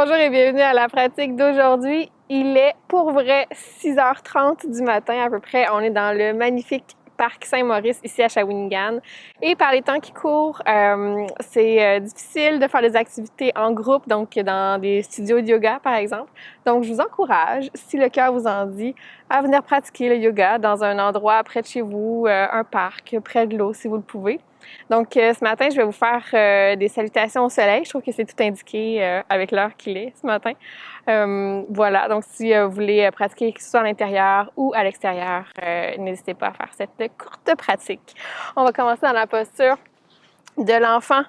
Bonjour et bienvenue à la pratique d'aujourd'hui. Il est pour vrai 6h30 du matin à peu près. On est dans le magnifique parc Saint-Maurice ici à Shawinigan. Et par les temps qui courent, c'est difficile de faire des activités en groupe, donc dans des studios de yoga par exemple. Donc je vous encourage, si le cœur vous en dit, à venir pratiquer le yoga dans un endroit près de chez vous, un parc, près de l'eau si vous le pouvez. Donc, ce matin, je vais vous faire des salutations au soleil. Je trouve que c'est tout indiqué avec l'heure qu'il est ce matin. Voilà, donc si vous voulez pratiquer que ce soit à l'intérieur ou à l'extérieur, n'hésitez pas à faire cette courte pratique. On va commencer dans la posture de l'enfant.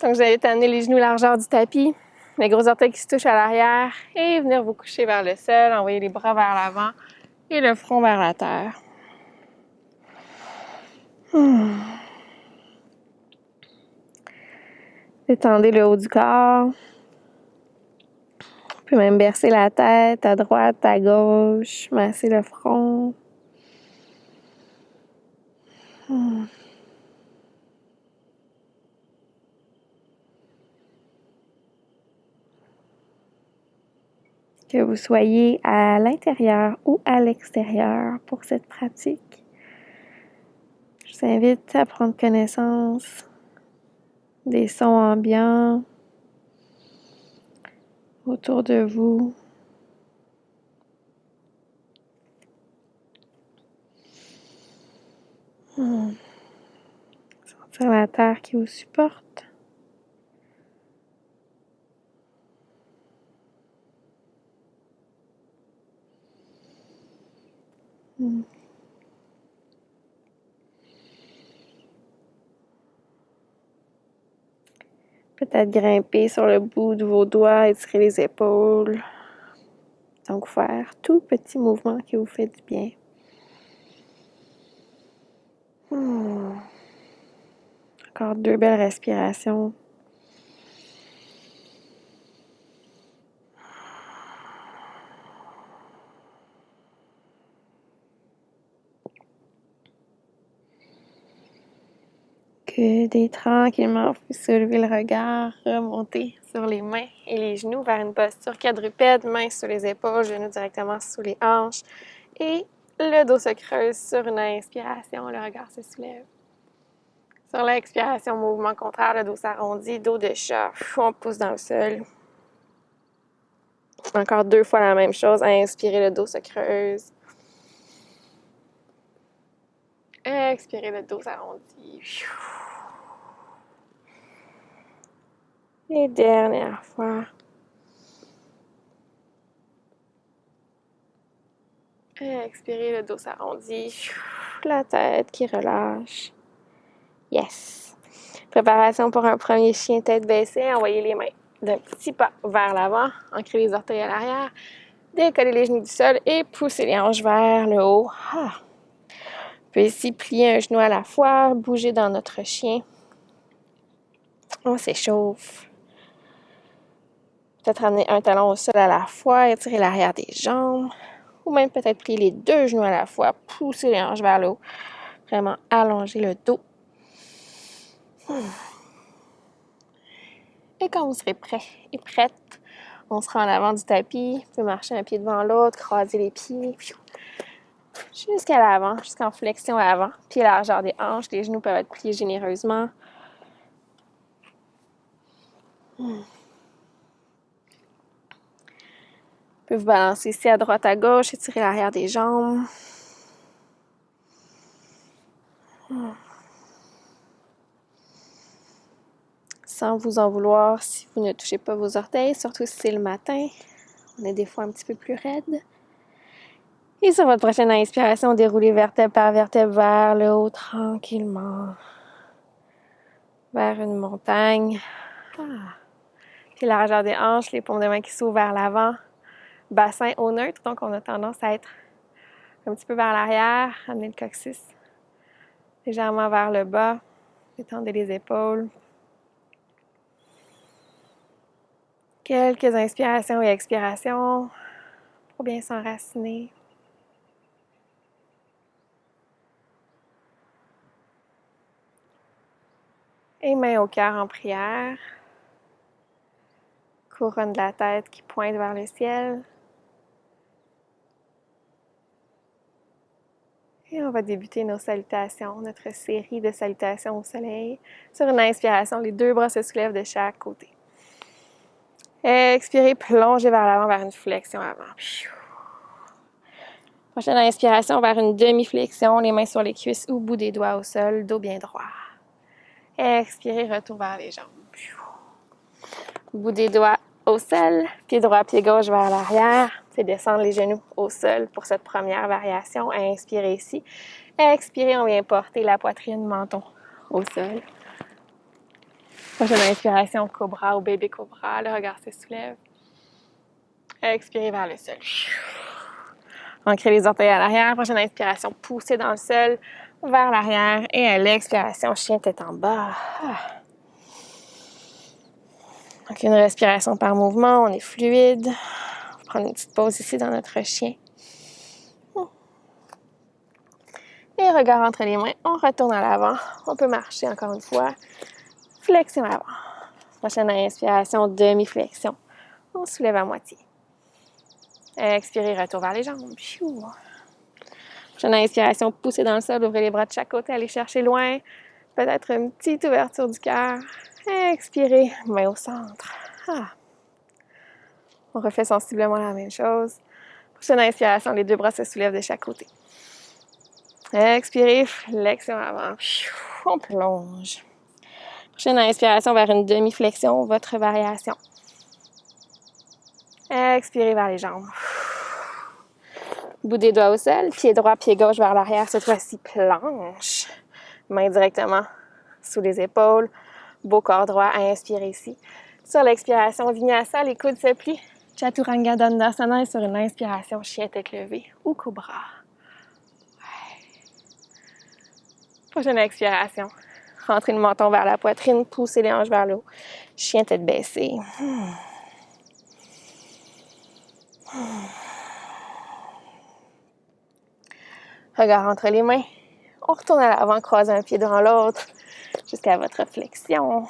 Donc, vous allez amener les genoux largeur du tapis, les gros orteils qui se touchent à l'arrière et venir vous coucher vers le sol, envoyer les bras vers l'avant et le front vers la terre. Détendez le haut du corps. Vous pouvez même bercer la tête à droite, à gauche, masser le front. Que vous soyez à l'intérieur ou à l'extérieur pour cette pratique, je vous invite à prendre connaissance des sons ambiants autour de vous. Sentir la terre qui vous supporte. Peut-être grimper sur le bout de vos doigts, étirer les épaules. Donc, faire tout petit mouvement qui vous fait du bien. Encore 2 belles respirations. Guidez tranquillement, vous soulevez le regard, remontez sur les mains et les genoux vers une posture quadrupède, mains sur les épaules, genoux directement sous les hanches et le dos se creuse sur une inspiration, le regard se soulève. Sur l'expiration, mouvement contraire, le dos s'arrondit, dos de chat, on pousse dans le sol. Encore 2 fois la même chose, inspirez, le dos se creuse. Expirez, le dos s'arrondit. Et dernière fois. Expirez, le dos s'arrondit. La tête qui relâche. Yes! Préparation pour un premier chien tête baissée. Envoyez les mains d'un petit pas vers l'avant. Ancrez les orteils à l'arrière. Décollez les genoux du sol et poussez les hanches vers le haut. On peut ici plier un genou à la fois, bouger dans notre chien. On s'échauffe. Peut-être amener un talon au sol à la fois, étirer l'arrière des jambes. Ou même peut-être plier les 2 genoux à la fois, pousser les hanches vers le haut. Vraiment allonger le dos. Et quand vous serez prêt et prête, on sera en avant du tapis. Vous pouvez marcher un pied devant l'autre, croiser les pieds. Jusqu'à l'avant, jusqu'en flexion avant. Pied largeur des hanches, les genoux peuvent être pliés généreusement. Vous pouvez vous balancer ici à droite, à gauche, étirer l'arrière des jambes. Sans vous en vouloir si vous ne touchez pas vos orteils, surtout si c'est le matin. On est des fois un petit peu plus raide. Et sur votre prochaine inspiration, déroulez vertèbre par vertèbre vers le haut tranquillement. Vers une montagne. Puis la largeur des hanches, les paumes de main qui s'ouvrent vers l'avant. Bassin au neutre, donc on a tendance à être un petit peu vers l'arrière. Amenez le coccyx légèrement vers le bas. Détendez les épaules. Quelques inspirations et expirations pour bien s'enraciner. Et main au cœur en prière. couronne de la tête qui pointe vers le ciel. Et on va débuter nos salutations, notre série de salutations au soleil. Sur une inspiration, les deux bras se soulèvent de chaque côté. Expirez, plongez vers l'avant, vers une flexion avant. Prochaine inspiration, vers une demi-flexion, les mains sur les cuisses ou bout des doigts au sol, dos bien droit. Expirez, retour vers les jambes. Bout des doigts au sol, pied droit, pied gauche vers l'arrière. Faites descendre les genoux au sol pour cette première variation. Inspirez ici. Expirez, on vient porter la poitrine, menton au sol. Prochaine inspiration, cobra ou bébé cobra. Le regard se soulève. Expirez vers le sol. Ancrez les orteils à l'arrière. Prochaine inspiration, poussez dans le sol vers l'arrière. Et à l'expiration, chien tête en bas. Donc, une respiration par mouvement. On est fluide. On va prendre une petite pause ici dans notre chien. Et regard entre les mains. On retourne à l'avant. On peut marcher encore une fois. Flexion avant. Prochaine inspiration, demi-flexion. On soulève à moitié. Expirez, retour vers les jambes. Prochaine inspiration, poussez dans le sol, ouvrez les bras de chaque côté, allez chercher loin. Peut-être une petite ouverture du cœur. Expirez, main au centre. On refait sensiblement la même chose. Prochaine inspiration, les deux bras se soulèvent de chaque côté. Expirez, flexion avant. On plonge. Prochaine inspiration vers une demi-flexion, votre variation. Expirez vers les jambes. Bout des doigts au sol, pied droit, pied gauche vers l'arrière. Cette fois-ci, planche. Main directement sous les épaules. Beau corps droit. Inspirez ici. Sur l'expiration, vinyasa, les coudes se plient. Chaturanga Dandasana. Et sur une inspiration, chien tête levée ou cobra. Prochaine expiration. Rentrez le menton vers la poitrine, poussez les hanches vers le haut. Chien tête baissée. Regard entre les mains. On retourne à l'avant, croisez un pied devant l'autre jusqu'à votre flexion.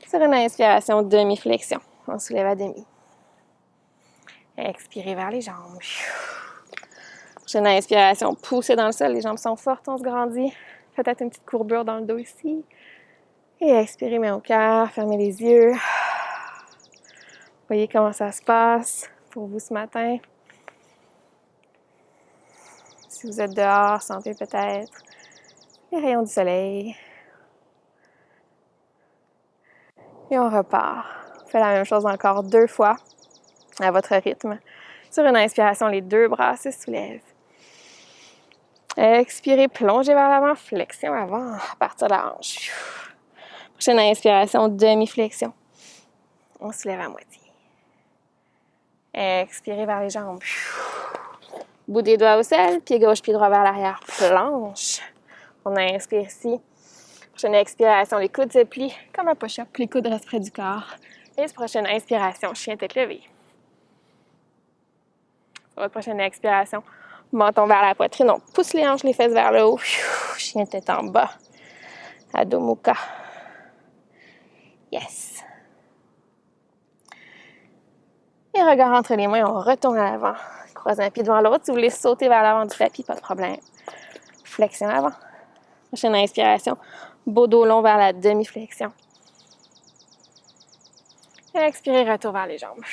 Sur une inspiration, demi-flexion. On soulève à demi. Expirez vers les jambes. Prochaine inspiration, poussez dans le sol. Les jambes sont fortes, on se grandit. Peut-être une petite courbure dans le dos ici. Et expirez, main au cœur, fermez les yeux. Voyez comment ça se passe pour vous ce matin. Si vous êtes dehors, sentez peut-être les rayons du soleil. Et on repart. On fait la même chose encore 2 fois à votre rythme. Sur une inspiration, les deux bras se soulèvent. Expirez, plongez vers l'avant, flexion avant, à partir de la hanche. Prochaine inspiration, demi-flexion. On soulève à moitié. Expirez vers les jambes. Bout des doigts au sol, pied gauche, pied droit vers l'arrière, planche. On inspire ici. Prochaine expiration, les coudes se plient comme un push-up. Les coudes restent près du corps. Et prochaine inspiration, chien tête levée. Sur votre prochaine expiration, menton vers la poitrine. On pousse les hanches, les fesses vers le haut. Chien tête en bas. Adho Mukha. Yes. Et regard entre les mains, on retourne à l'avant. Croise un pied devant l'autre. Si vous voulez sauter vers l'avant du tapis, pas de problème. Flexion avant. Prochaine inspiration, beau dos long vers la demi-flexion. Expirez, retour vers les jambes.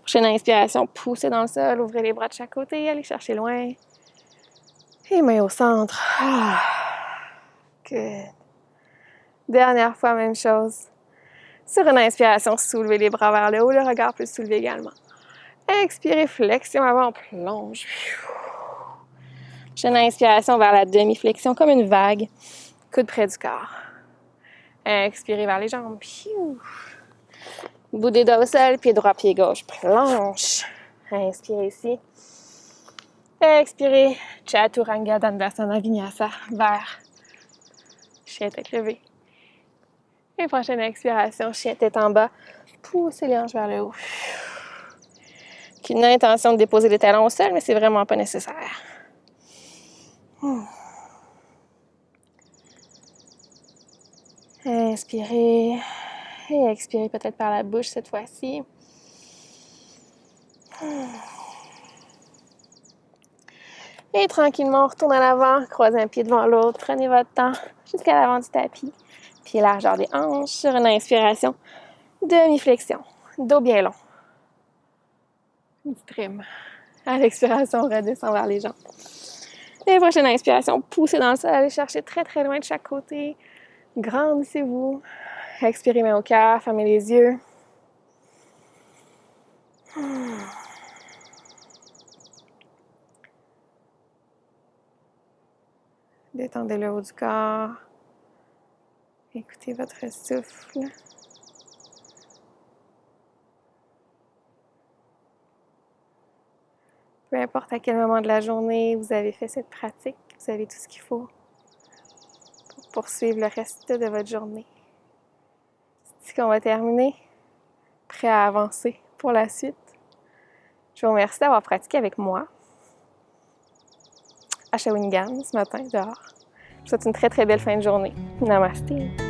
Prochaine inspiration, poussez dans le sol, ouvrez les bras de chaque côté, allez chercher loin. Et main au centre. Good. Dernière fois, même chose. Sur une inspiration, soulevez les bras vers le haut, le regard peut se soulever également. Expirez, flexion avant, plonge. Prochaine inspiration vers la demi-flexion, comme une vague. Coude près du corps. Expirez vers les jambes. Bout des doigts au sol, pied droit, pied gauche, planche. Inspirez ici. Expirez, Chaturanga Dandasana Vinyasa, vers chien tête levée. Et prochaine expiration, chien tête en bas. Poussez les hanches vers le haut. Une intention de déposer les talons au sol, mais c'est vraiment pas nécessaire. Inspirez. Et expirez peut-être par la bouche cette fois-ci. Et tranquillement, on retourne à l'avant, croisez un pied devant l'autre, prenez votre temps jusqu'à l'avant du tapis. Pied largeur des hanches sur une inspiration, demi-flexion, dos bien long. Une petite trim. À l'expiration, on redescend vers les jambes. Et prochaine inspiration, poussez dans le sol, allez chercher très très loin de chaque côté. Grandissez-vous. Expirez, main au cœur, fermez les yeux. Détendez le haut du corps. Écoutez votre souffle. Peu importe à quel moment de la journée vous avez fait cette pratique, vous avez tout ce qu'il faut pour poursuivre le reste de votre journée. C'est ici qu'on va terminer. Prêt à avancer pour la suite. Je vous remercie d'avoir pratiqué avec moi à Shawinigan ce matin dehors. Je vous souhaite une très très belle fin de journée. Namasté.